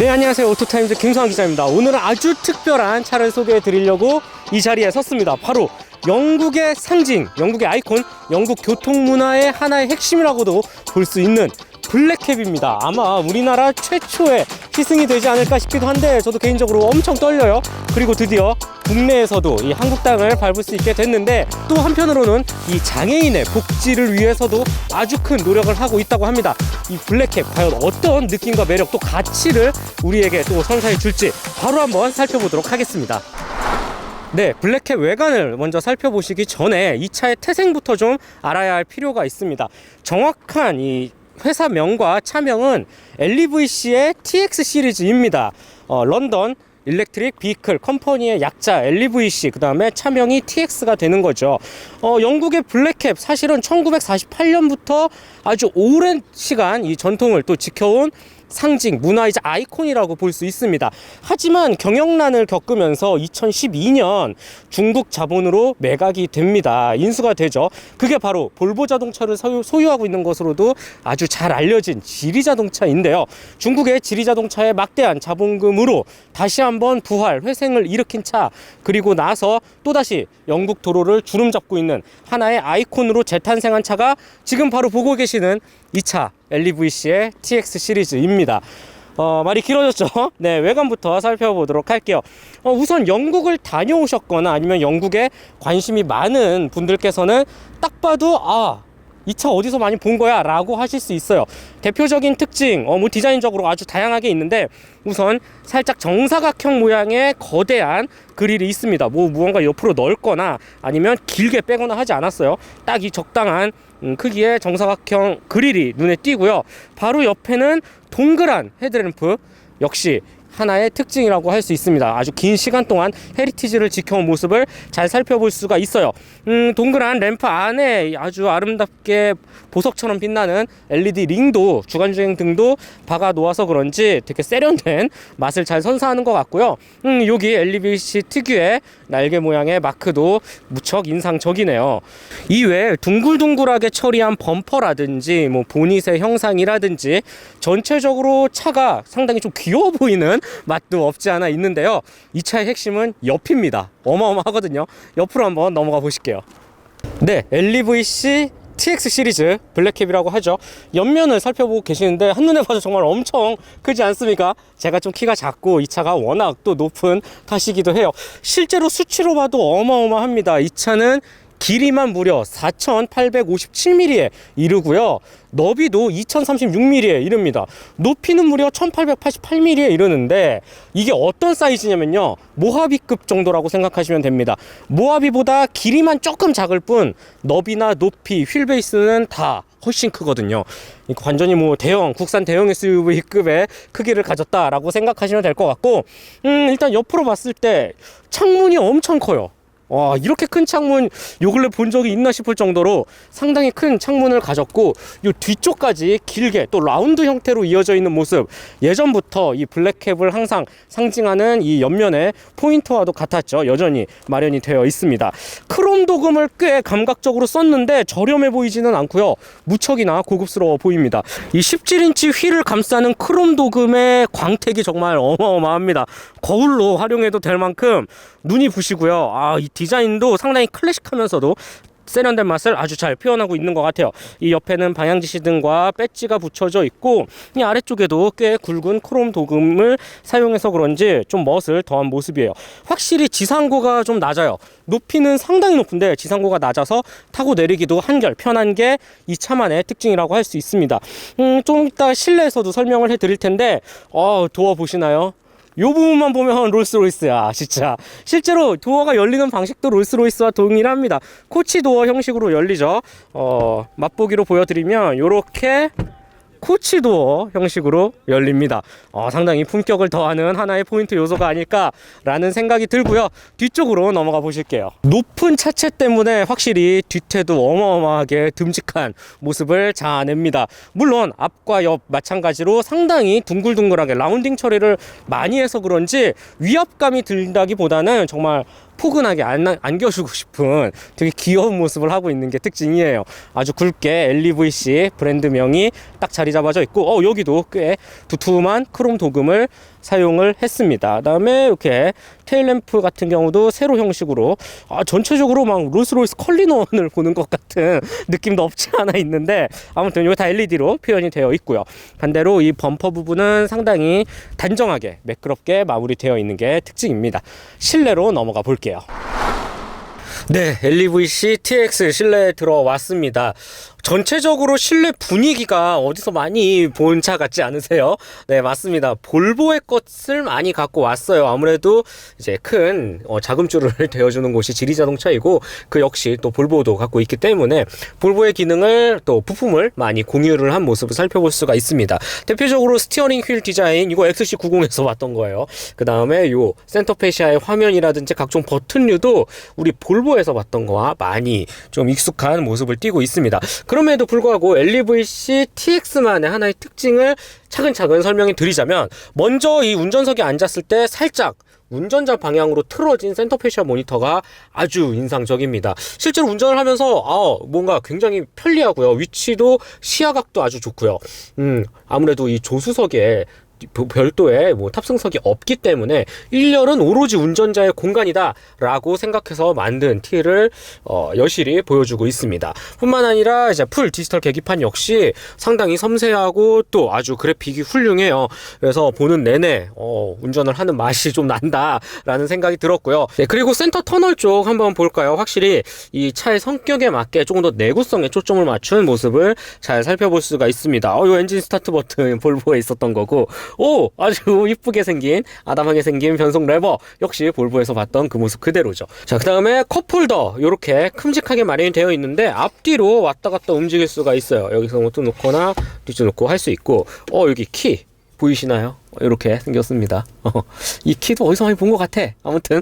네, 안녕하세요. 오토타임즈 김성환 기자입니다. 오늘은 아주 특별한 차를 소개해 드리려고 이 자리에 섰습니다. 바로 영국의 상징, 영국의 아이콘, 영국 교통문화의 하나의 핵심이라고도 볼 수 있는 블랙캡입니다. 아마 우리나라 최초의 시승이 되지 않을까 싶기도 한데 저도 개인적으로 엄청 떨려요. 그리고 드디어 국내에서도 이 한국 땅을 밟을 수 있게 됐는데, 또 한편으로는 이 장애인의 복지를 위해서도 아주 큰 노력을 하고 있다고 합니다. 이 블랙캡 과연 어떤 느낌과 매력, 또 가치를 우리에게 또 선사해 줄지 바로 한번 살펴보도록 하겠습니다. 네, 블랙캡 외관을 먼저 살펴보시기 전에 이 차의 태생부터 좀 알아야 할 필요가 있습니다. 정확한 이 회사명과 차명은 LEVC의 TX 시리즈입니다. 런던 일렉트릭 비클 컴퍼니의 약자 LEVC, 그 다음에 차명이 TX가 되는 거죠. 영국의 블랙캡, 사실은 1948년부터 아주 오랜 시간 이 전통을 또 지켜온 상징, 문화이자 아이콘이라고 볼 수 있습니다. 하지만 경영난을 겪으면서 2012년 중국 자본으로 매각이 됩니다. 인수가 되죠. 그게 바로 볼보 자동차를 소유하고 있는 것으로도 아주 잘 알려진 지리자동차인데요. 중국의 지리자동차의 막대한 자본금으로 다시 한번 부활, 회생을 일으킨 차, 그리고 나서 또다시 영국 도로를 주름잡고 있는 하나의 아이콘으로 재탄생한 차가 지금 바로 보고 계시는 이 차, LEVC의 TX 시리즈입니다. 말이 길어졌죠? 네, 외관부터 살펴보도록 할게요. 우선 영국을 다녀오셨거나 아니면 영국에 관심이 많은 분들께서는 딱 봐도 이 차 어디서 많이 본 거야? 라고 하실 수 있어요. 대표적인 특징, 디자인적으로 아주 다양하게 있는데, 우선 살짝 정사각형 모양의 거대한 그릴이 있습니다. 무언가 옆으로 넓거나 아니면 길게 빼거나 하지 않았어요. 딱 이 적당한 크기의 정사각형 그릴이 눈에 띄고요. 바로 옆에는 동그란 헤드램프, 역시 하나의 특징이라고 할 수 있습니다. 아주 긴 시간 동안 헤리티지를 지켜온 모습을 잘 살펴볼 수가 있어요. 동그란 램프 안에 아주 아름답게 보석처럼 빛나는 LED 링도, 주간주행 등도 박아 놓아서 그런지 되게 세련된 맛을 잘 선사하는 것 같고요. 여기 LEVC 특유의 날개 모양의 마크도 무척 인상적이네요. 이외에 둥글둥글하게 처리한 범퍼라든지 보닛의 형상이라든지 전체적으로 차가 상당히 좀 귀여워 보이는 맛도 없지 않아 있는데요. 이 차의 핵심은 옆입니다. 어마어마하거든요. 옆으로 한번 넘어가 보실게요. 네, LEVC TX 시리즈 블랙캡이라고 하죠. 옆면을 살펴보고 계시는데 한눈에 봐도 정말 엄청 크지 않습니까? 제가 좀 키가 작고 이 차가 워낙 또 높은 탓이기도 해요. 실제로 수치로 봐도 어마어마합니다. 이 차는 길이만 무려 4,857mm에 이르고요. 너비도 2,036mm에 이릅니다. 높이는 무려 1,888mm에 이르는데, 이게 어떤 사이즈냐면요, 모하비급 정도라고 생각하시면 됩니다. 모하비보다 길이만 조금 작을 뿐 너비나 높이, 휠베이스는 다 훨씬 크거든요. 완전히 대형, 국산 대형 SUV급의 크기를 가졌다라고 생각하시면 될 것 같고, 일단 옆으로 봤을 때 창문이 엄청 커요. 와, 이렇게 큰 창문 요 근래 본 적이 있나 싶을 정도로 상당히 큰 창문을 가졌고, 요 뒤쪽까지 길게 또 라운드 형태로 이어져 있는 모습, 예전부터 이 블랙캡을 항상 상징하는 이 옆면의 포인트와도 같았죠. 여전히 마련이 되어 있습니다. 크롬 도금을 꽤 감각적으로 썼는데 저렴해 보이지는 않고요, 무척이나 고급스러워 보입니다. 이 17인치 휠을 감싸는 크롬 도금의 광택이 정말 어마어마합니다. 거울로 활용해도 될 만큼 눈이 부시고요. 이 디자인도 상당히 클래식하면서도 세련된 맛을 아주 잘 표현하고 있는 것 같아요. 이 옆에는 방향지시등과 배지가 붙여져 있고, 이 아래쪽에도 꽤 굵은 크롬 도금을 사용해서 그런지 좀 멋을 더한 모습이에요. 확실히 지상고가 좀 낮아요. 높이는 상당히 높은데 지상고가 낮아서 타고 내리기도 한결 편한 게 이 차만의 특징이라고 할 수 있습니다. 좀 이따 실내에서도 설명을 해드릴 텐데, 도어 보시나요? 이 부분만 보면 롤스로이스야, 진짜. 실제로 도어가 열리는 방식도 롤스로이스와 동일합니다. 코치 도어 형식으로 열리죠. 맛보기로 보여드리면 요렇게 코치 도어 형식으로 열립니다. 상당히 품격을 더하는 하나의 포인트 요소가 아닐까라는 생각이 들고요. 뒤쪽으로 넘어가 보실게요. 높은 차체 때문에 확실히 뒤태도 어마어마하게 듬직한 모습을 자아냅니다. 물론 앞과 옆 마찬가지로 상당히 둥글둥글하게 라운딩 처리를 많이 해서 그런지 위압감이 든다기보다는 정말 포근하게 안겨주고 싶은 되게 귀여운 모습을 하고 있는 게 특징이에요. 아주 굵게 LEVC 브랜드명이 딱 자리 잡아져 있고, 여기도 꽤 두툼한 크롬 도금을 사용을 했습니다. 그 다음에 이렇게 테일램프 같은 경우도 세로 형식으로, 전체적으로 막 롤스로이스 컬리넌을 보는 것 같은 느낌도 없지 않아 있는데, 아무튼 이거 다 LED로 표현이 되어 있고요. 반대로 이 범퍼 부분은 상당히 단정하게 매끄럽게 마무리되어 있는 게 특징입니다. 실내로 넘어가 볼게요. 네, LEVC TX 실내에 들어왔습니다. 전체적으로 실내 분위기가 어디서 많이 본 차 같지 않으세요? 네, 맞습니다. 볼보의 것을 많이 갖고 왔어요. 아무래도 이제 큰 자금줄을 대어주는 곳이 지리자동차이고, 그 역시 또 볼보도 갖고 있기 때문에 볼보의 기능을 또 부품을 많이 공유를 한 모습을 살펴볼 수가 있습니다. 대표적으로 스티어링 휠 디자인, 이거 XC90에서 봤던 거예요. 그 다음에 요 센터페시아의 화면이라든지 각종 버튼류도 우리 볼보에서 봤던 거와 많이 좀 익숙한 모습을 띠고 있습니다. 그럼에도 불구하고 LEVC TX만의 하나의 특징을 차근차근 설명해 드리자면, 먼저 이 운전석에 앉았을 때 살짝 운전자 방향으로 틀어진 센터페시아 모니터가 아주 인상적입니다. 실제로 운전을 하면서 뭔가 굉장히 편리하고요. 위치도 시야각도 아주 좋고요. 아무래도 이 조수석에 별도의 탑승석이 없기 때문에 1열은 오로지 운전자의 공간이다 라고 생각해서 만든 티를 여실히 보여주고 있습니다. 뿐만 아니라 이제 풀 디지털 계기판 역시 상당히 섬세하고 또 아주 그래픽이 훌륭해요. 그래서 보는 내내 운전을 하는 맛이 좀 난다 라는 생각이 들었고요. 네, 그리고 센터 터널 쪽 한번 볼까요? 확실히 이 차의 성격에 맞게 조금 더 내구성에 초점을 맞춘 모습을 잘 살펴볼 수가 있습니다. 이 엔진 스타트 버튼 볼보에 있었던 거고, 아주 이쁘게 생긴, 아담하게 생긴 변속 레버 역시 볼보에서 봤던 그 모습 그대로죠. 자, 그 다음에 컵홀더 이렇게 큼직하게 마련이 되어 있는데 앞뒤로 왔다 갔다 움직일 수가 있어요. 여기서 또 놓거나 뒤쪽 놓고 할 수 있고, 여기 키 보이시나요? 이렇게 생겼습니다. 이 키도 어디서 많이 본 것 같아. 아무튼,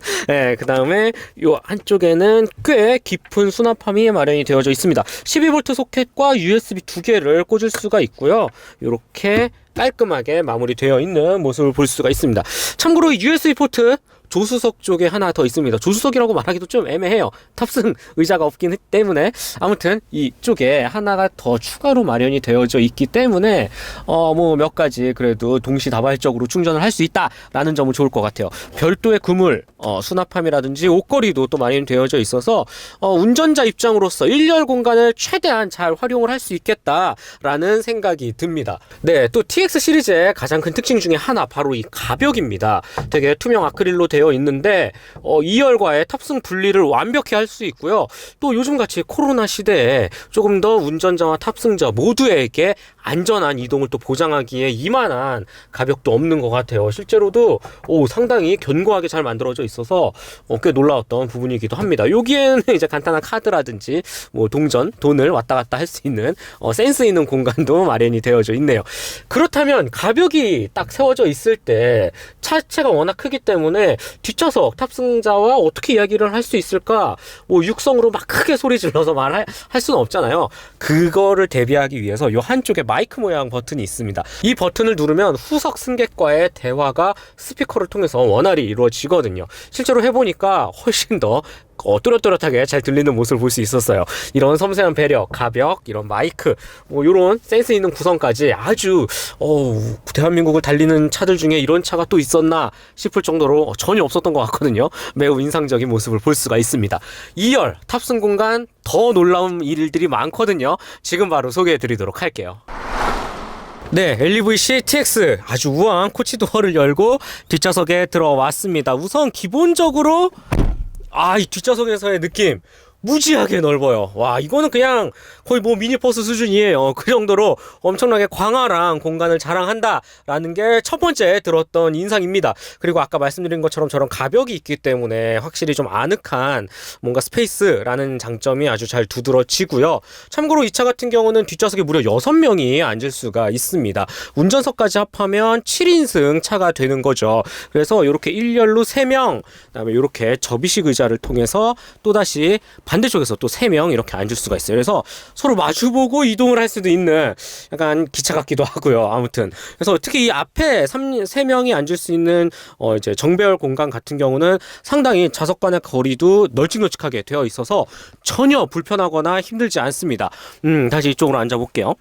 그 다음에 요 한쪽에는 꽤 깊은 수납함이 마련이 되어져 있습니다. 12V 소켓과 USB 두 개를 꽂을 수가 있고요. 이렇게 깔끔하게 마무리되어 있는 모습을 볼 수가 있습니다. 참고로 USB 포트 조수석 쪽에 하나 더 있습니다. 조수석이라고 말하기도 좀 애매해요. 탑승 의자가 없기 때문에. 아무튼 이쪽에 하나가 더 추가로 마련이 되어져 있기 때문에 몇 가지 그래도 동시다발적으로 충전을 할 수 있다라는 점은 좋을 것 같아요. 별도의 그물, 수납함이라든지 옷걸이도 또 마련이 되어져 있어서 운전자 입장으로서 1열 공간을 최대한 잘 활용을 할 수 있겠다라는 생각이 듭니다. 네, 또 TX 시리즈의 가장 큰 특징 중에 하나, 바로 이 가벽입니다. 되게 투명 아크릴로 되어 있는데 2열과의 탑승 분리를 완벽히 할 수 있고요. 또 요즘같이 코로나 시대에 조금 더 운전자와 탑승자 모두에게 안전한 이동을 또 보장하기에 이만한 가벽도 없는 것 같아요. 실제로도 상당히 견고하게 잘 만들어져 있어서 꽤 놀라웠던 부분이기도 합니다. 여기에는 이제 간단한 카드라든지 돈을 왔다 갔다 할 수 있는 센스 있는 공간도 마련이 되어져 있네요. 그렇다면 가벽이 딱 세워져 있을 때 차체가 워낙 크기 때문에 뒷좌석 탑승자와 어떻게 이야기를 할 수 있을까? 육성으로 막 크게 소리 질러서 말할 수는 없잖아요. 그거를 대비하기 위해서 요 한쪽에 마이크 모양 버튼이 있습니다. 이 버튼을 누르면 후석 승객과의 대화가 스피커를 통해서 원활히 이루어지거든요. 실제로 해보니까 훨씬 더 또렷또렷하게 잘 들리는 모습을 볼 수 있었어요. 이런 섬세한 배려, 가벽, 이런 마이크, 이런 센스 있는 구성까지 아주 대한민국을 달리는 차들 중에 이런 차가 또 있었나 싶을 정도로 전혀 없었던 것 같거든요. 매우 인상적인 모습을 볼 수가 있습니다. 2열 탑승 공간 더 놀라운 일들이 많거든요. 지금 바로 소개해 드리도록 할게요. 네, LEVC TX 아주 우아한 코치도어를 열고 뒷좌석에 들어왔습니다. 우선 기본적으로 이 뒷좌석에서의 느낌 무지하게 넓어요. 와, 이거는 그냥 거의 미니버스 수준이에요. 그 정도로 엄청나게 광활한 공간을 자랑한다라는 게 첫 번째 들었던 인상입니다. 그리고 아까 말씀드린 것처럼 저런 가벽이 있기 때문에 확실히 좀 아늑한 뭔가 스페이스라는 장점이 아주 잘 두드러지고요. 참고로 이 차 같은 경우는 뒷좌석에 무려 6명이 앉을 수가 있습니다. 운전석까지 합하면 7인승 차가 되는 거죠. 그래서 이렇게 1열로 3명, 그다음에 이렇게 접이식 의자를 통해서 또다시 반대쪽에서 또 3명 이렇게 앉을 수가 있어요. 그래서 서로 마주보고 이동을 할 수도 있는 약간 기차 같기도 하고요. 아무튼 그래서 특히 이 앞에 3명이 앉을 수 있는 이제 정배열 공간 같은 경우는 상당히 좌석 간의 거리도 널찍널찍하게 되어 있어서 전혀 불편하거나 힘들지 않습니다. 다시 이쪽으로 앉아 볼게요.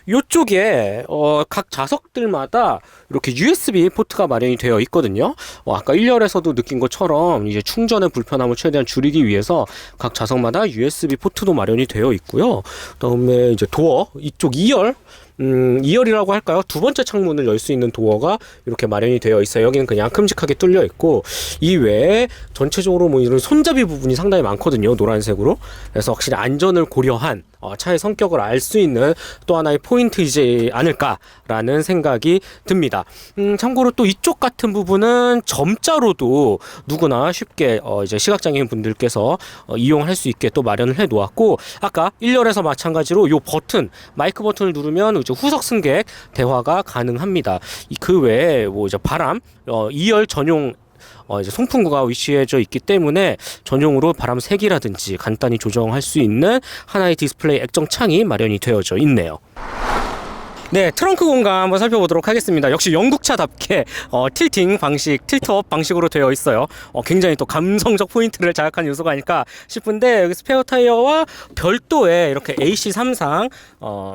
이쪽에 각 좌석들마다 이렇게 USB 포트가 마련이 되어 있거든요. 아까 1열에서도 느낀 것처럼 이제 충전의 불편함을 최대한 줄이기 위해서 각 좌석마다 USB 포트도 마련이 되어 있고요. 그다음에 이제 도어 이쪽 2열 2열이라고 할까요? 두 번째 창문을 열 수 있는 도어가 이렇게 마련이 되어 있어요. 여기는 그냥 큼직하게 뚫려 있고, 이 외에 전체적으로 뭐 이런 손잡이 부분이 상당히 많거든요. 노란색으로. 그래서 확실히 안전을 고려한 차의 성격을 알 수 있는 또 하나의 포인트이지 않을까라는 생각이 듭니다. 참고로 또 이쪽 같은 부분은 점자로도 누구나 쉽게 이제 시각장애인 분들께서 이용할 수 있게 또 마련을 해 놓았고, 아까 1열에서 마찬가지로 요 버튼, 마이크 버튼을 누르면 이제 후석 승객 대화가 가능합니다. 그 외에 뭐 이제 바람 2열 전용 이제 송풍구가 위치해져 있기 때문에 전용으로 바람 색이라든지 간단히 조정할 수 있는 하나의 디스플레이 액정 창이 마련이 되어져 있네요. 네, 트렁크 공간 한번 살펴보도록 하겠습니다. 역시 영국차답게 틸팅 방식, 틸트업 방식으로 되어 있어요. 굉장히 또 감성적 포인트를 자극한 요소가 아닐까 싶은데, 여기 스페어 타이어와 별도의 이렇게 AC33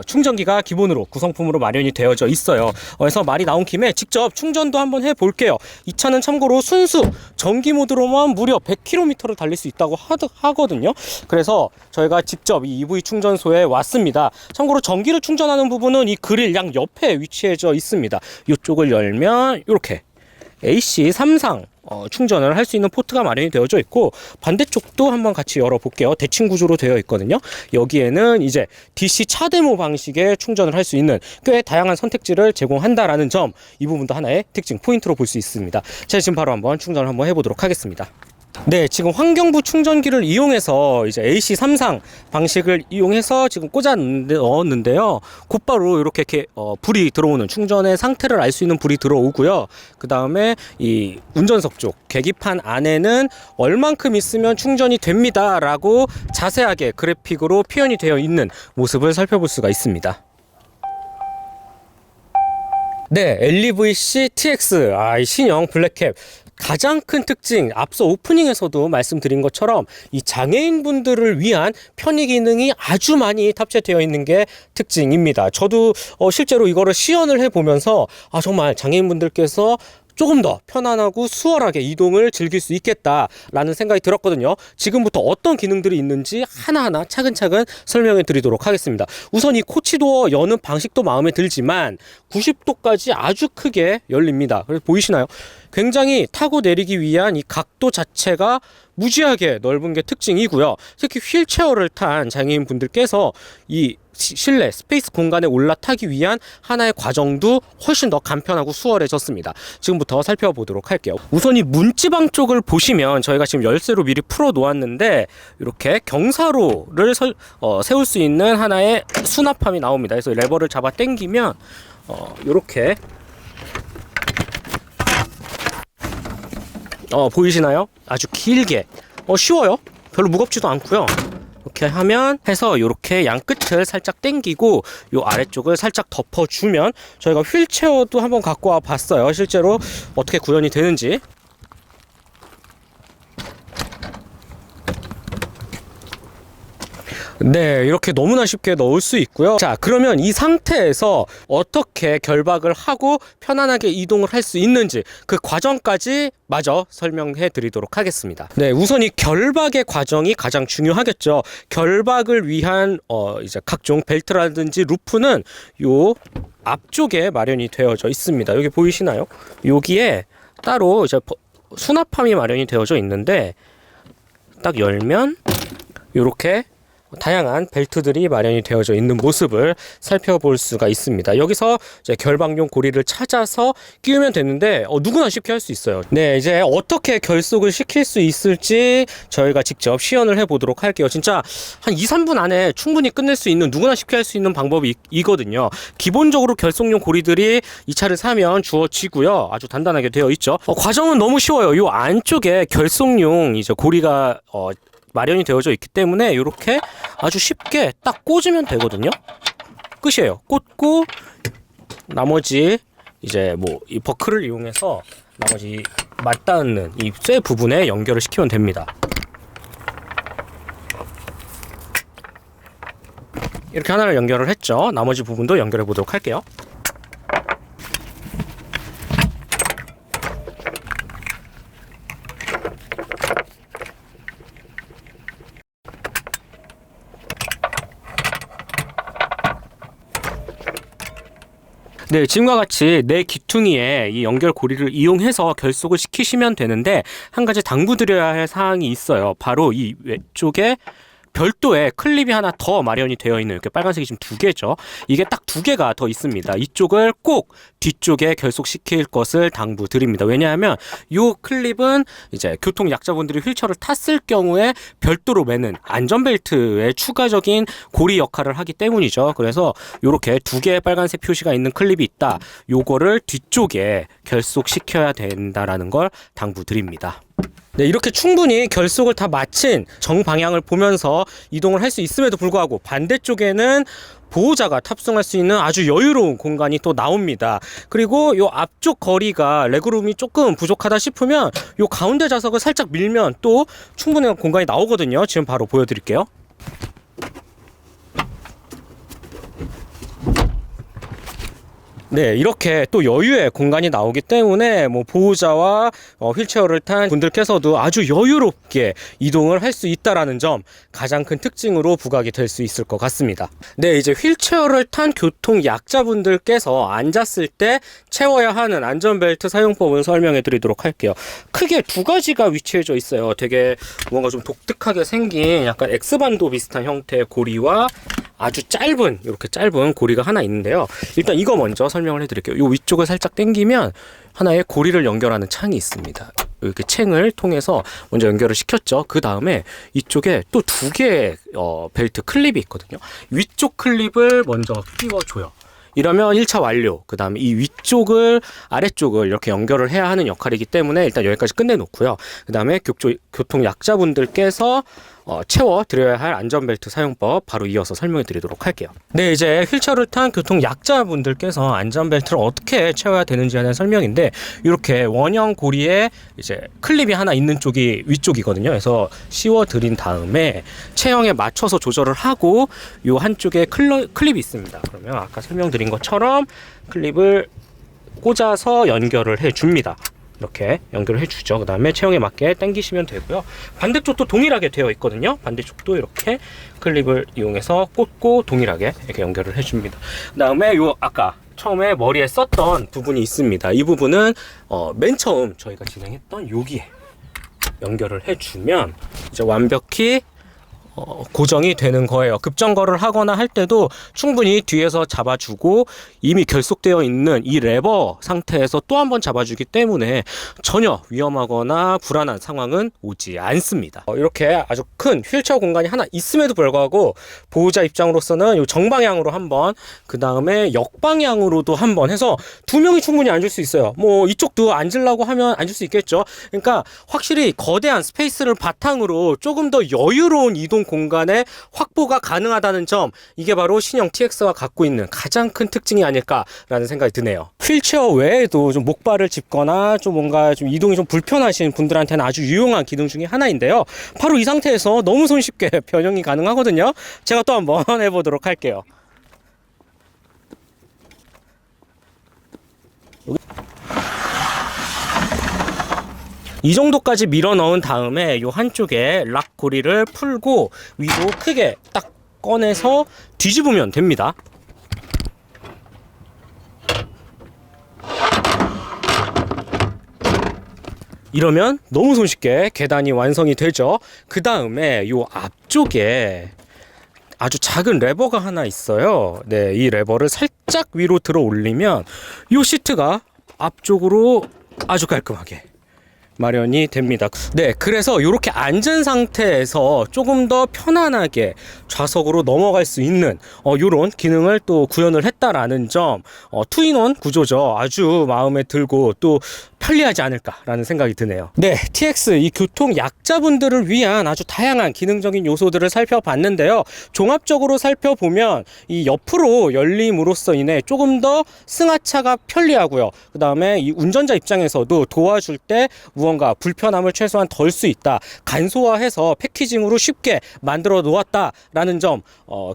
충전기가 기본으로 구성품으로 마련이 되어져 있어요. 그래서 말이 나온 김에 직접 충전도 한번 해볼게요. 이 차는 참고로 순수 전기 모드로만 무려 100km를 달릴 수 있다고 하거든요. 그래서 저희가 직접 이 EV 충전소에 왔습니다. 참고로 전기를 충전하는 부분은 이 그릴 양 옆에 위치해져 있습니다. 이쪽을 열면 이렇게 AC33 충전을 할 수 있는 포트가 마련이 되어져 있고, 반대쪽도 한번 같이 열어볼게요. 대칭 구조로 되어 있거든요. 여기에는 이제 DC 차데모 방식의 충전을 할 수 있는 꽤 다양한 선택지를 제공한다라는 점, 이 부분도 하나의 특징 포인트로 볼 수 있습니다. 제가 지금 바로 한번 충전을 한번 해보도록 하겠습니다. 네, 지금 환경부 충전기를 이용해서 이제 AC33 방식을 이용해서 지금 꽂아 넣었는데요. 곧바로 이렇게 불이 들어오는, 충전의 상태를 알 수 있는 불이 들어오고요. 그 다음에 이 운전석 쪽 계기판 안에는 얼만큼 있으면 충전이 됩니다 라고 자세하게 그래픽으로 표현이 되어 있는 모습을 살펴볼 수가 있습니다. 네, LEVC TX 이 신형 블랙캡 가장 큰 특징, 앞서 오프닝에서도 말씀드린 것처럼 이 장애인분들을 위한 편의 기능이 아주 많이 탑재되어 있는 게 특징입니다. 저도 실제로 이거를 시연을 해보면서 정말 장애인분들께서 조금 더 편안하고 수월하게 이동을 즐길 수 있겠다라는 생각이 들었거든요. 지금부터 어떤 기능들이 있는지 하나하나 차근차근 설명해 드리도록 하겠습니다. 우선 이 코치도어 여는 방식도 마음에 들지만 90도까지 아주 크게 열립니다. 그래서 보이시나요? 굉장히 타고 내리기 위한 이 각도 자체가 무지하게 넓은 게 특징이고요. 특히 휠체어를 탄 장애인 분들께서 이 실내 스페이스 공간에 올라타기 위한 하나의 과정도 훨씬 더 간편하고 수월해졌습니다. 지금부터 살펴보도록 할게요. 우선 이 문지방 쪽을 보시면 저희가 지금 열쇠로 미리 풀어 놓았는데, 이렇게 경사로를 세울 수 있는 하나의 수납함이 나옵니다. 그래서 레버를 잡아 당기면 이렇게 보이시나요? 아주 길게 쉬워요. 별로 무겁지도 않고요. 이렇게 하면 해서 이렇게 양 끝을 살짝 당기고 요 아래쪽을 살짝 덮어주면, 저희가 휠체어도 한번 갖고 와 봤어요. 실제로 어떻게 구현이 되는지. 네, 이렇게 너무나 쉽게 넣을 수 있고요. 자, 그러면 이 상태에서 어떻게 결박을 하고 편안하게 이동을 할 수 있는지 그 과정까지 마저 설명해 드리도록 하겠습니다. 네, 우선 이 결박의 과정이 가장 중요하겠죠. 결박을 위한 이제 각종 벨트라든지 루프는 요 앞쪽에 마련이 되어져 있습니다. 여기 보이시나요? 여기에 따로 이제 수납함이 마련이 되어져 있는데, 딱 열면 이렇게 다양한 벨트들이 마련이 되어져 있는 모습을 살펴볼 수가 있습니다. 여기서 이제 결박용 고리를 찾아서 끼우면 되는데 누구나 쉽게 할 수 있어요. 네, 이제 어떻게 결속을 시킬 수 있을지 저희가 직접 시연을 해보도록 할게요. 진짜 한 2-3분 안에 충분히 끝낼 수 있는, 누구나 쉽게 할 수 있는 방법이 이거든요. 기본적으로 결속용 고리들이 이 차를 사면 주어지고요. 아주 단단하게 되어 있죠. 과정은 너무 쉬워요. 이 안쪽에 결속용 이제 고리가 마련이 되어져 있기 때문에 이렇게 아주 쉽게 딱 꽂으면 되거든요. 끝이에요. 꽂고 나머지 이제 뭐 이 버클을 이용해서 나머지 맞닿는 이 쇠 부분에 연결을 시키면 됩니다. 이렇게 하나를 연결을 했죠. 나머지 부분도 연결해 보도록 할게요. 네, 지금과 같이 내 귀퉁이에 이 연결 고리를 이용해서 결속을 시키시면 되는데, 한 가지 당부드려야 할 사항이 있어요. 바로 이 외쪽에 별도의 클립이 하나 더 마련이 되어 있는, 이렇게 빨간색이 지금 2개죠. 이게 딱 2개가 더 있습니다. 이쪽을 꼭 뒤쪽에 결속시킬 것을 당부드립니다. 왜냐하면 이 클립은 이제 교통 약자분들이 휠체어를 탔을 경우에 별도로 매는 안전벨트의 추가적인 고리 역할을 하기 때문이죠. 그래서 이렇게 2개의 빨간색 표시가 있는 클립이 있다. 요거를 뒤쪽에 결속시켜야 된다라는 걸 당부드립니다. 네, 이렇게 충분히 결속을 다 마친 정방향을 보면서 이동을 할 수 있음에도 불구하고 반대쪽에는 보호자가 탑승할 수 있는 아주 여유로운 공간이 또 나옵니다. 그리고 요 앞쪽 거리가 레그룸이 조금 부족하다 싶으면 요 가운데 좌석을 살짝 밀면 또 충분한 공간이 나오거든요. 지금 바로 보여드릴게요. 네, 이렇게 또 여유의 공간이 나오기 때문에 뭐 보호자와 휠체어를 탄 분들께서도 아주 여유롭게 이동을 할 수 있다라는 점, 가장 큰 특징으로 부각이 될 수 있을 것 같습니다. 네, 이제 휠체어를 탄 교통 약자분들께서 앉았을 때 채워야 하는 안전벨트 사용법을 설명해 드리도록 할게요. 크게 2가지가 위치해져 있어요. 되게 뭔가 좀 독특하게 생긴 약간 X반도 비슷한 형태의 고리와 아주 짧은, 이렇게 짧은 고리가 하나 있는데요. 일단 이거 먼저 설명을 해드릴게요. 이 위쪽을 살짝 당기면 하나의 고리를 연결하는 창이 있습니다. 이렇게 챙을 통해서 먼저 연결을 시켰죠. 그 다음에 이쪽에 또 2개의 벨트 클립이 있거든요. 위쪽 클립을 먼저 끼워줘요. 이러면 1차 완료. 그 다음에 이 위쪽을, 아래쪽을 이렇게 연결을 해야 하는 역할이기 때문에 일단 여기까지 끝내놓고요. 그 다음에 교통 약자분들께서 채워 드려야 할 안전벨트 사용법 바로 이어서 설명해 드리도록 할게요. 네, 이제 휠체어를 탄 교통 약자분들께서 안전벨트를 어떻게 채워야 되는지에 대한 설명인데, 이렇게 원형 고리에 이제 클립이 하나 있는 쪽이 위쪽이거든요. 그래서 씌워 드린 다음에 체형에 맞춰서 조절을 하고 요 한쪽에 클립이 있습니다. 그러면 아까 설명드린 것처럼 클립을 꽂아서 연결을 해 줍니다. 이렇게 연결을 해주죠. 그 다음에 체형에 맞게 당기시면 되고요. 반대쪽도 동일하게 되어 있거든요. 반대쪽도 이렇게 클립을 이용해서 꽂고 동일하게 이렇게 연결을 해줍니다. 그 다음에 요 아까 처음에 머리에 썼던 부분이 있습니다. 이 부분은 맨 처음 저희가 진행했던 여기에 연결을 해주면 이제 완벽히 고정이 되는 거예요. 급정거를 하거나 할 때도 충분히 뒤에서 잡아주고, 이미 결속되어 있는 이 레버 상태에서 또 한 번 잡아주기 때문에 전혀 위험하거나 불안한 상황은 오지 않습니다. 이렇게 아주 큰 휠체어 공간이 하나 있음에도 불구하고 보호자 입장으로서는 이 정방향으로 한번, 그 다음에 역방향으로도 한번 해서 2명이 충분히 앉을 수 있어요. 뭐 이쪽도 앉으려고 하면 앉을 수 있겠죠. 그러니까 확실히 거대한 스페이스를 바탕으로 조금 더 여유로운 이동 공간의 확보가 가능하다는 점, 이게 바로 신형 TX가 갖고 있는 가장 큰 특징이 아닐까라는 생각이 드네요. 휠체어 외에도 좀 목발을 짚거나 좀 뭔가 좀 이동이 좀 불편하신 분들한테는 아주 유용한 기능 중에 하나인데요. 바로 이 상태에서 너무 손쉽게 변형이 가능하거든요. 제가 또 한번 해보도록 할게요. 이 정도까지 밀어 넣은 다음에 요 한쪽에 락 고리를 풀고 위로 크게 딱 꺼내서 뒤집으면 됩니다. 이러면 너무 손쉽게 계단이 완성이 되죠. 그 다음에 요 앞쪽에 아주 작은 레버가 하나 있어요. 네, 이 레버를 살짝 위로 들어 올리면 요 시트가 앞쪽으로 아주 깔끔하게 마련이 됩니다. 네, 그래서 이렇게 앉은 상태에서 조금 더 편안하게 좌석으로 넘어갈 수 있는 이런 기능을 또 구현을 했다라는 점, 투인원 구조죠. 아주 마음에 들고 또 편리하지 않을까라는 생각이 드네요. 네, TX 이 교통 약자분들을 위한 아주 다양한 기능적인 요소들을 살펴봤는데요. 종합적으로 살펴보면 이 옆으로 열림으로써 인해 조금 더 승하차가 편리하고요. 그 다음에 이 운전자 입장에서도 도와줄 때 무언가 불편함을 최소한 덜 수 있다. 간소화해서 패키징으로 쉽게 만들어 놓았다라는 점,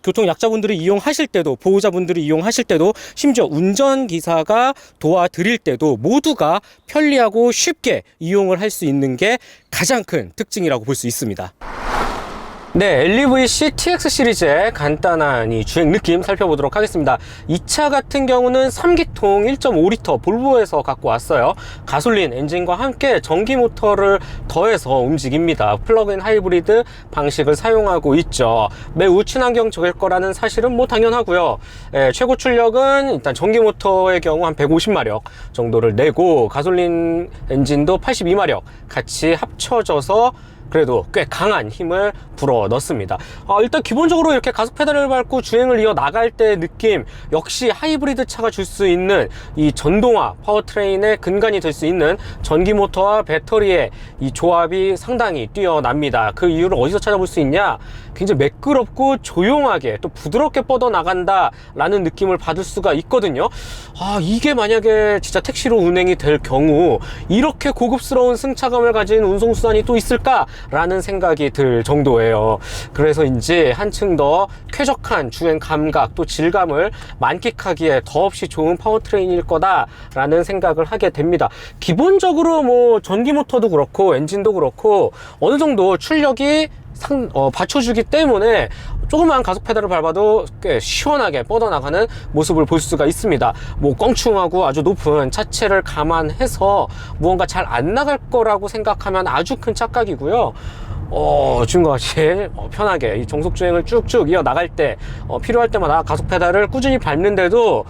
교통 약자분들이 이용하실 때도, 보호자분들이 이용하실 때도, 심지어 운전기사가 도와드릴 때도 모두가 편리하고 쉽게 이용을 할 수 있는 게 가장 큰 특징이라고 볼 수 있습니다. 네, LEVC TX 시리즈의 간단한 이 주행 느낌 살펴보도록 하겠습니다. 이 차 같은 경우는 3기통 1.5리터 볼보에서 갖고 왔어요. 가솔린 엔진과 함께 전기 모터를 더해서 움직입니다. 플러그인 하이브리드 방식을 사용하고 있죠. 매우 친환경 적일 거라는 사실은 뭐 당연하고요. 최고 출력은 일단 전기 모터의 경우 한 150마력 정도를 내고, 가솔린 엔진도 82마력 같이 합쳐져서 그래도 꽤 강한 힘을 불어 넣습니다. 일단 기본적으로 이렇게 가속 페달을 밟고 주행을 이어 나갈 때 느낌, 역시 하이브리드 차가 줄 수 있는 이 전동화 파워트레인의 근간이 될 수 있는 전기 모터와 배터리의 이 조합이 상당히 뛰어납니다. 그 이유를 어디서 찾아볼 수 있냐? 굉장히 매끄럽고 조용하게 또 부드럽게 뻗어나간다 라는 느낌을 받을 수가 있거든요. 이게 만약에 진짜 택시로 운행이 될 경우 이렇게 고급스러운 승차감을 가진 운송수단이 또 있을까? 라는 생각이 들 정도예요. 그래서인지 한층 더 쾌적한 주행 감각 또 질감을 만끽하기에 더없이 좋은 파워트레인일 거다 라는 생각을 하게 됩니다. 기본적으로 뭐 전기 모터도 그렇고 엔진도 그렇고 어느 정도 출력이 받쳐주기 때문에 조그만 가속 페달을 밟아도 꽤 시원하게 뻗어나가는 모습을 볼 수가 있습니다. 뭐 껑충하고 아주 높은 차체를 감안해서 무언가 잘 안 나갈 거라고 생각하면 아주 큰 착각이고요. 지금과 같이 편하게 이 정속주행을 쭉쭉 이어 나갈 때 필요할 때마다 가속 페달을 꾸준히 밟는데도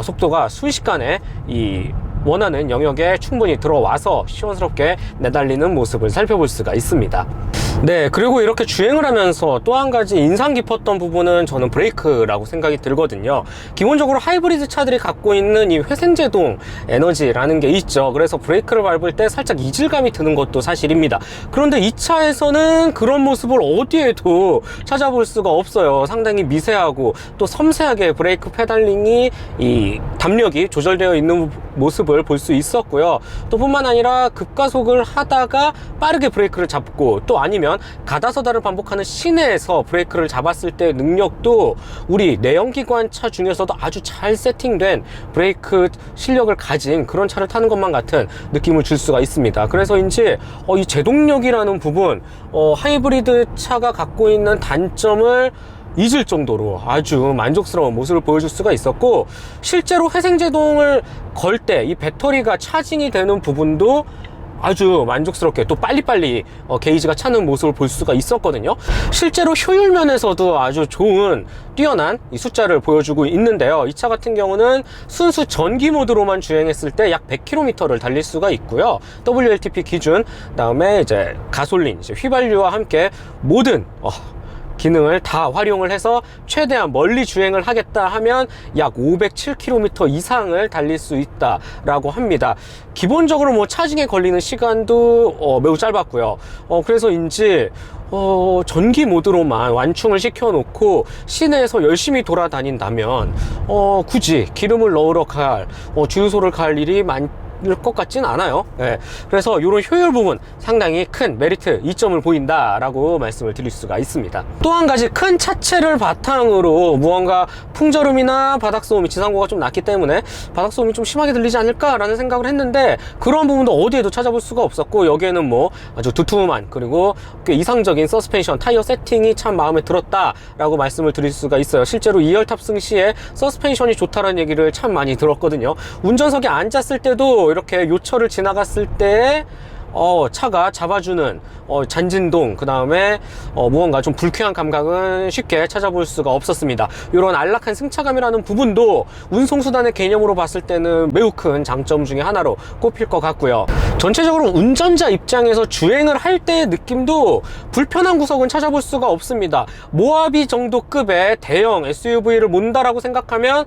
속도가 순식간에 이 원하는 영역에 충분히 들어와서 시원스럽게 내달리는 모습을 살펴볼 수가 있습니다. 네, 그리고 이렇게 주행을 하면서 또 한 가지 인상 깊었던 부분은 저는 브레이크라고 생각이 들거든요. 기본적으로 하이브리드 차들이 갖고 있는 이 회생제동 에너지라는 게 있죠. 그래서 브레이크를 밟을 때 살짝 이질감이 드는 것도 사실입니다. 그런데 이 차에서는 그런 모습을 어디에도 찾아볼 수가 없어요. 상당히 미세하고 또 섬세하게 브레이크 페달링이 이 담력이 조절되어 있는 모습을 볼 수 있었고요. 또 뿐만 아니라 급가속을 하다가 빠르게 브레이크를 잡고, 또 아니면 가다서다를 반복하는 시내에서 브레이크를 잡았을 때 능력도 우리 내연기관 차 중에서도 아주 잘 세팅된 브레이크 실력을 가진 그런 차를 타는 것만 같은 느낌을 줄 수가 있습니다. 그래서인지 이 제동력이라는 부분, 하이브리드 차가 갖고 있는 단점을 잊을 정도로 아주 만족스러운 모습을 보여줄 수가 있었고, 실제로 회생제동을 걸 때 이 배터리가 차징이 되는 부분도 아주 만족스럽게 또 빨리빨리 게이지가 차는 모습을 볼 수가 있었거든요. 실제로 효율 면에서도 아주 좋은 뛰어난 이 숫자를 보여주고 있는데요. 이 차 같은 경우는 순수 전기 모드로만 주행했을 때 약 100km를 달릴 수가 있고요. WLTP 기준, 그다음에 이제 가솔린, 이제 휘발유와 함께 모든 기능을 다 활용을 해서 최대한 멀리 주행을 하겠다 하면 약 507km 이상을 달릴 수 있다라고 합니다. 기본적으로 뭐 차징에 걸리는 시간도 매우 짧았고요. 그래서인지 전기 모드로만 완충을 시켜 놓고 시내에서 열심히 돌아다닌다면 굳이 기름을 넣으러 갈 주유소를 갈 일이 것 같진 않아요. 그래서 이런 효율 부분 상당히 큰 메리트 이점을 보인다라고 말씀을 드릴 수가 있습니다. 또 한 가지, 큰 차체를 바탕으로 무언가 풍절음이나 바닥소음이 지상고가 좀 낮기 때문에 바닥소음이 좀 심하게 들리지 않을까라는 생각을 했는데, 그런 부분도 어디에도 찾아볼 수가 없었고, 여기에는 뭐 아주 두툼한 그리고 꽤 이상적인 서스펜션, 타이어 세팅이 참 마음에 들었다라고 말씀을 드릴 수가 있어요. 실제로 2열 탑승 시에 서스펜션이 좋다라는 얘기를 참 많이 들었거든요. 운전석에 앉았을 때도 이렇게 요철을 지나갔을 때 차가 잡아주는 잔진동, 그 다음에 무언가 좀 불쾌한 감각은 쉽게 찾아볼 수가 없었습니다. 이런 안락한 승차감이라는 부분도 운송수단의 개념으로 봤을 때는 매우 큰 장점 중에 하나로 꼽힐 것 같고요. 전체적으로 운전자 입장에서 주행을 할 때의 느낌도 불편한 구석은 찾아볼 수가 없습니다. 모하비 정도 급의 대형 SUV를 몬다라고 생각하면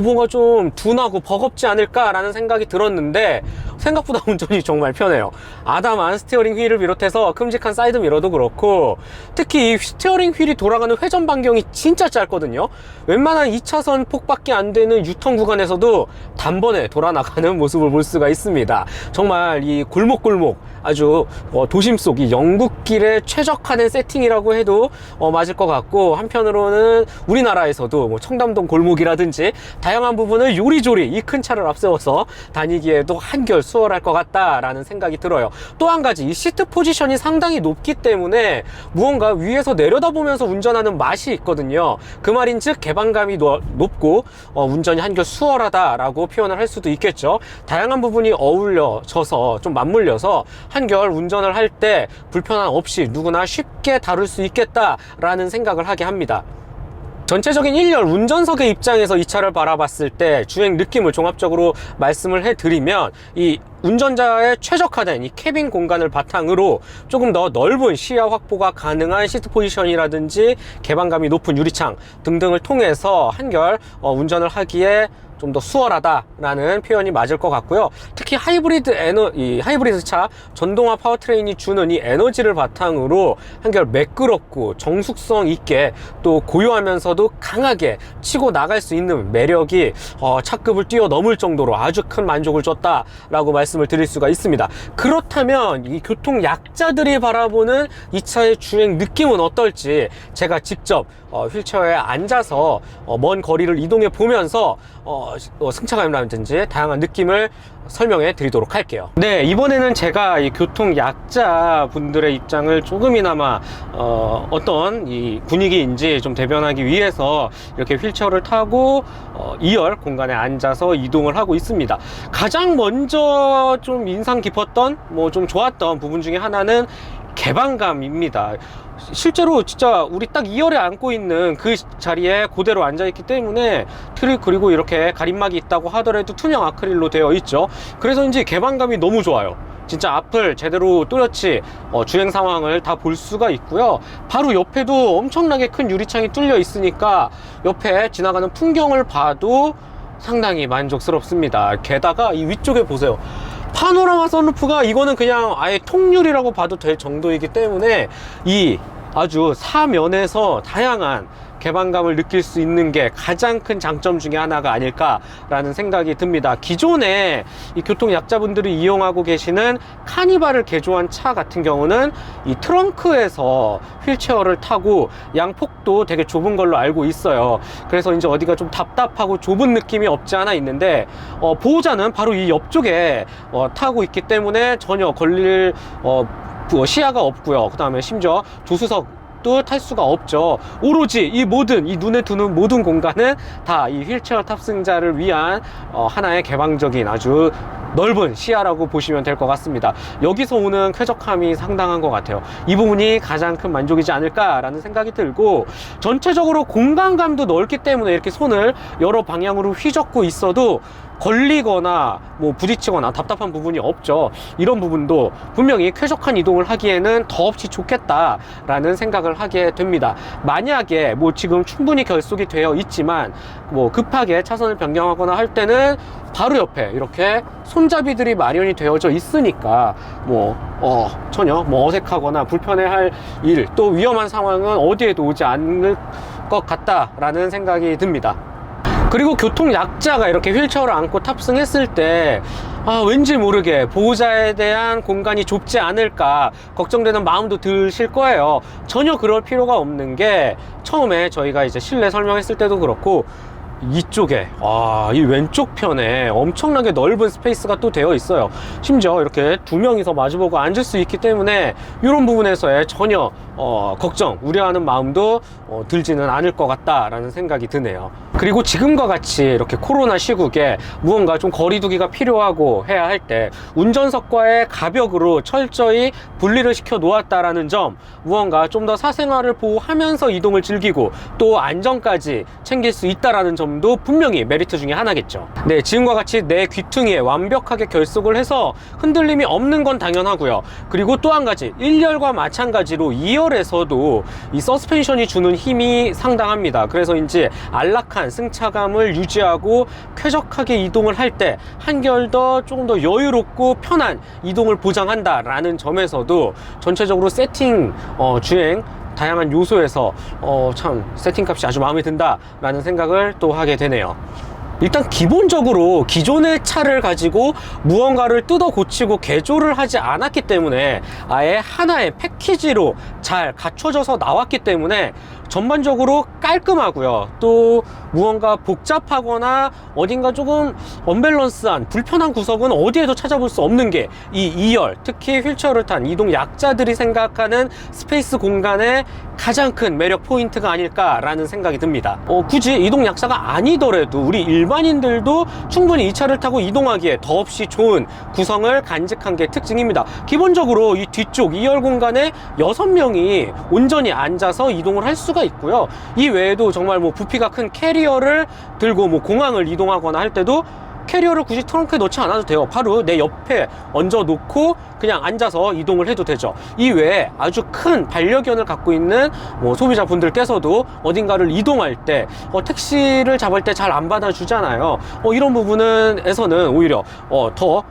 뭔가 좀 둔하고 버겁지 않을까라는 생각이 들었는데 생각보다 운전이 정말 편해요. 아담한 스티어링 휠을 비롯해서 큼직한 사이드 미러도 그렇고, 특히 이 스티어링 휠이 돌아가는 회전 반경이 진짜 짧거든요. 웬만한 2차선 폭밖에 안 되는 유턴 구간에서도 단번에 돌아 나가는 모습을 볼 수가 있습니다. 정말 이 골목골목 아주 도심 속 이 영국길에 최적화된 세팅이라고 해도 맞을 것 같고, 한편으로는 우리나라에서도 뭐 청담동 골목이라든지 다양한 부분을 요리조리 이 큰 차를 앞세워서 다니기에도 한결 수월할 것 같다라는 생각이 들어요. 또 한 가지, 이 시트 포지션이 상당히 높기 때문에 무언가 위에서 내려다보면서 운전하는 맛이 있거든요. 그 말인즉 개방감이 높고 운전이 한결 수월하다라고 표현을 할 수도 있겠죠. 다양한 부분이 어울려져서 좀 맞물려서 한결 운전을 할 때 불편함 없이 누구나 쉽게 다룰 수 있겠다라는 생각을 하게 합니다. 전체적인 1열 운전석의 입장에서 이 차를 바라봤을 때 주행 느낌을 종합적으로 말씀을 해드리면, 이 운전자의 최적화된 이 캐빈 공간을 바탕으로 조금 더 넓은 시야 확보가 가능한 시트 포지션이라든지 개방감이 높은 유리창 등등을 통해서 한결 운전을 하기에 좀 더 수월하다라는 표현이 맞을 것 같고요. 특히 하이브리드 차 전동화 파워트레인이 주는 이 에너지를 바탕으로 한결 매끄럽고 정숙성 있게 또 고요하면서도 강하게 치고 나갈 수 있는 매력이 차급을 뛰어넘을 정도로 아주 큰 만족을 줬다라고 말씀을 드릴 수가 있습니다. 그렇다면 이 교통 약자들이 바라보는 이 차의 주행 느낌은 어떨지 제가 직접 휠체어에 앉아서 먼 거리를 이동해 보면서 승차감이라든지 다양한 느낌을 설명해 드리도록 할게요. 네, 이번에는 제가 이 교통 약자 분들의 입장을 조금이나마 어떤 이 분위기인지 좀 대변하기 위해서 이렇게 휠체어를 타고 2열 공간에 앉아서 이동을 하고 있습니다. 가장 먼저 좀 인상 깊었던 좀 좋았던 부분 중에 하나는 개방감입니다. 실제로 진짜 우리 딱 2열에 앉고 있는 그 자리에 그대로 앉아 있기 때문에 그리고 이렇게 가림막이 있다고 하더라도 투명 아크릴로 되어 있죠. 그래서인지 개방감이 너무 좋아요. 진짜 앞을 제대로 뚜렷이 주행 상황을 다 볼 수가 있고요. 바로 옆에도 엄청나게 큰 유리창이 뚫려 있으니까 옆에 지나가는 풍경을 봐도 상당히 만족스럽습니다. 게다가 이 위쪽에 보세요. 파노라마 선루프가 이거는 그냥 아예 통유리라고 봐도 될 정도이기 때문에 이 아주 사면에서 다양한 개방감을 느낄 수 있는 게 가장 큰 장점 중에 하나가 아닐까라는 생각이 듭니다. 기존에 이 교통 약자분들이 이용하고 계시는 카니발을 개조한 차 같은 경우는 이 트렁크에서 휠체어를 타고 양폭도 되게 좁은 걸로 알고 있어요. 그래서 이제 어디가 좀 답답하고 좁은 느낌이 없지 않아 있는데 보호자는 바로 이 옆쪽에 타고 있기 때문에 전혀 걸릴 시야가 없고요. 그 다음에 심지어 조수석 탈 수가 없죠. 오로지 이 눈에 드는 모든 공간은 다 이 휠체어 탑승자를 위한 하나의 개방적인 아주 넓은 시야라고 보시면 될 것 같습니다. 여기서 오는 쾌적함이 상당한 것 같아요. 이 부분이 가장 큰 만족이지 않을까라는 생각이 들고, 전체적으로 공간감도 넓기 때문에 이렇게 손을 여러 방향으로 휘젓고 있어도 걸리거나 부딪히거나 답답한 부분이 없죠. 이런 부분도 분명히 쾌적한 이동을 하기에는 더없이 좋겠다라는 생각을 하게 됩니다. 만약에 지금 충분히 결속이 되어 있지만 급하게 차선을 변경하거나 할 때는 바로 옆에 이렇게 손잡이들이 마련이 되어져 있으니까 전혀 어색하거나 불편해할 일, 또 위험한 상황은 어디에도 오지 않을 것 같다라는 생각이 듭니다. 그리고 교통 약자가 이렇게 휠체어를 안고 탑승했을 때 왠지 모르게 보호자에 대한 공간이 좁지 않을까 걱정되는 마음도 드실 거예요. 전혀 그럴 필요가 없는 게, 처음에 저희가 이제 실내 설명했을 때도 그렇고 이쪽에 이 왼쪽 편에 엄청나게 넓은 스페이스가 또 되어 있어요. 심지어 이렇게 두 명이서 마주보고 앉을 수 있기 때문에 이런 부분에서의 전혀 걱정, 우려하는 마음도 들지는 않을 것 같다라는 생각이 드네요. 그리고 지금과 같이 이렇게 코로나 시국에 무언가 좀 거리두기가 필요하고 해야 할 때 운전석과의 가벽으로 철저히 분리를 시켜 놓았다라는 점, 무언가 좀 더 사생활을 보호하면서 이동을 즐기고 또 안전까지 챙길 수 있다라는 점도 분명히 메리트 중에 하나겠죠. 네, 지금과 같이 내 귀퉁이에 완벽하게 결속을 해서 흔들림이 없는 건 당연하고요. 그리고 또 한 가지, 1열과 마찬가지로 2열에서도 이 서스펜션이 주는 힘이 상당합니다. 그래서인지 안락한 승차감을 유지하고 쾌적하게 이동을 할 때 한결 더 조금 더 여유롭고 편한 이동을 보장한다라는 점에서도 전체적으로 세팅, 주행 다양한 요소에서 참 세팅값이 아주 마음에 든다라는 생각을 또 하게 되네요. 일단 기본적으로 기존의 차를 가지고 무언가를 뜯어 고치고 개조를 하지 않았기 때문에 아예 하나의 패키지로 잘 갖춰져서 나왔기 때문에 전반적으로 깔끔하고요. 또 무언가 복잡하거나 어딘가 조금 언밸런스한 불편한 구석은 어디에도 찾아볼 수 없는 게 이 2열, 특히 휠체어를 탄 이동 약자들이 생각하는 스페이스 공간의 가장 큰 매력 포인트가 아닐까라는 생각이 듭니다. 굳이 이동 약자가 아니더라도 우리 일반인들도 충분히 이 차를 타고 이동하기에 더없이 좋은 구성을 간직한 게 특징입니다. 기본적으로 이 뒤쪽 2열 공간에 6명이 온전히 앉아서 이동을 할 수가 있고요. 이 외에도 정말 뭐 부피가 큰 캐리어를 들고 뭐 공항을 이동하거나 할 때도 캐리어를 굳이 트렁크에 넣지 않아도 돼요. 바로 내 옆에 얹어 놓고 그냥 앉아서 이동을 해도 되죠. 이 외에 아주 큰 반려견을 갖고 있는 뭐 소비자분들께서도 어딘가를 이동할 때 택시를 잡을 때 잘 안 받아주잖아요. 이런 부분에서는 오히려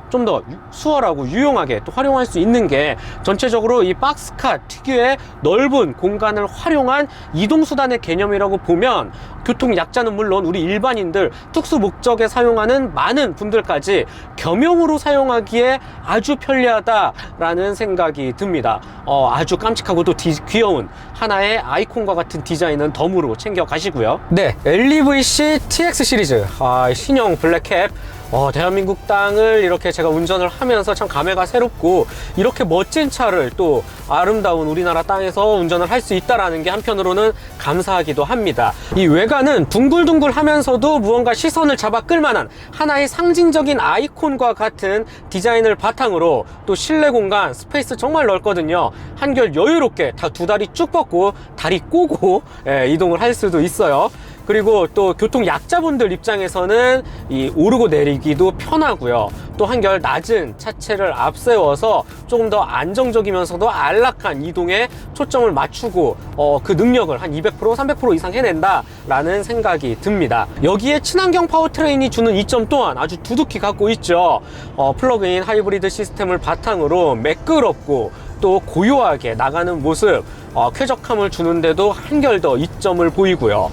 좀 더 수월하고 유용하게 또 활용할 수 있는 게 전체적으로 이 박스카 특유의 넓은 공간을 활용한 이동수단의 개념이라고 보면 교통 약자는 물론 우리 일반인들 특수 목적에 사용하는 많은 분들까지 겸용으로 사용하기에 아주 편리하다라는 생각이 듭니다. 아주 깜찍하고 또 귀여운 하나의 아이콘과 같은 디자인은 덤으로 챙겨 가시고요. 네, LEVC TX 시리즈 신형 블랙캡, 대한민국 땅을 이렇게 제가 운전을 하면서 참 감회가 새롭고, 이렇게 멋진 차를 또 아름다운 우리나라 땅에서 운전을 할 수 있다라는 게 한편으로는 감사하기도 합니다. 이 외관은 둥글둥글 하면서도 무언가 시선을 잡아 끌만한 하나의 상징적인 아이콘과 같은 디자인을 바탕으로 또 실내 공간 스페이스 정말 넓거든요. 한결 여유롭게 두 다리 쭉 뻗고 다리 꼬고 이동을 할 수도 있어요. 그리고 또 교통 약자분들 입장에서는 이 오르고 내리기도 편하고요. 또 한결 낮은 차체를 앞세워서 조금 더 안정적이면서도 안락한 이동에 초점을 맞추고 그 능력을 한 200%, 300% 이상 해낸다라는 생각이 듭니다. 여기에 친환경 파워트레인이 주는 이점 또한 아주 두둑히 갖고 있죠. 플러그인 하이브리드 시스템을 바탕으로 매끄럽고 또 고요하게 나가는 모습, 쾌적함을 주는데도 한결 더 이점을 보이고요.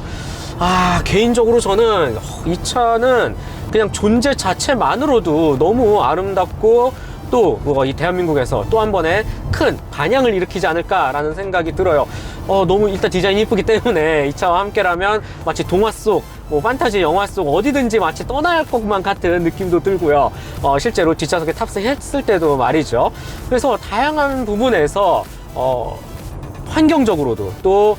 개인적으로 저는 이 차는 그냥 존재 자체만으로도 너무 아름답고 또 이 대한민국에서 또 한 번의 큰 반향을 일으키지 않을까라는 생각이 들어요. 너무 일단 디자인이 이쁘기 때문에 이 차와 함께라면 마치 동화 속, 판타지 영화 속 어디든지 마치 떠나야 할 것만 같은 느낌도 들고요. 실제로 뒷좌석에 탑승했을 때도 말이죠. 그래서 다양한 부분에서 환경적으로도 또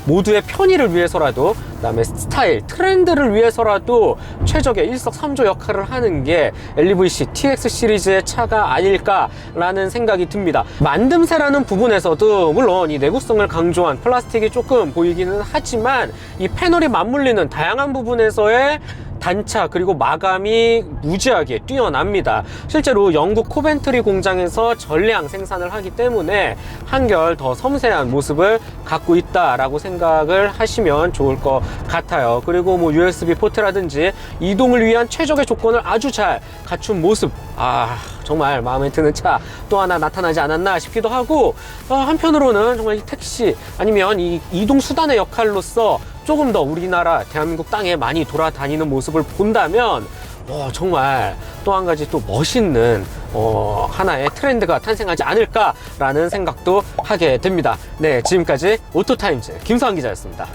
모두의 편의를 위해서라도, 그다음에 스타일, 트렌드를 위해서라도 최적의 일석삼조 역할을 하는 게 LEVC TX 시리즈의 차가 아닐까라는 생각이 듭니다. 만듦새라는 부분에서도 물론 이 내구성을 강조한 플라스틱이 조금 보이기는 하지만 이 패널이 맞물리는 다양한 부분에서의 단차 그리고 마감이 무지하게 뛰어납니다. 실제로 영국 코벤트리 공장에서 전량 생산을 하기 때문에 한결 더 섬세한 모습을 갖고 있다라고 생각을 하시면 좋을 것 같아요. 그리고 USB 포트라든지 이동을 위한 최적의 조건을 아주 잘 갖춘 모습, 정말 마음에 드는 차 또 하나 나타나지 않았나 싶기도 하고, 한편으로는 정말 이 택시 아니면 이 이동 수단의 역할로서 조금 더 우리나라 대한민국 땅에 많이 돌아다니는 모습을 본다면 정말 또 한 가지 또 멋있는 하나의 트렌드가 탄생하지 않을까라는 생각도 하게 됩니다. 네, 지금까지 오토타임즈 김서환 기자였습니다.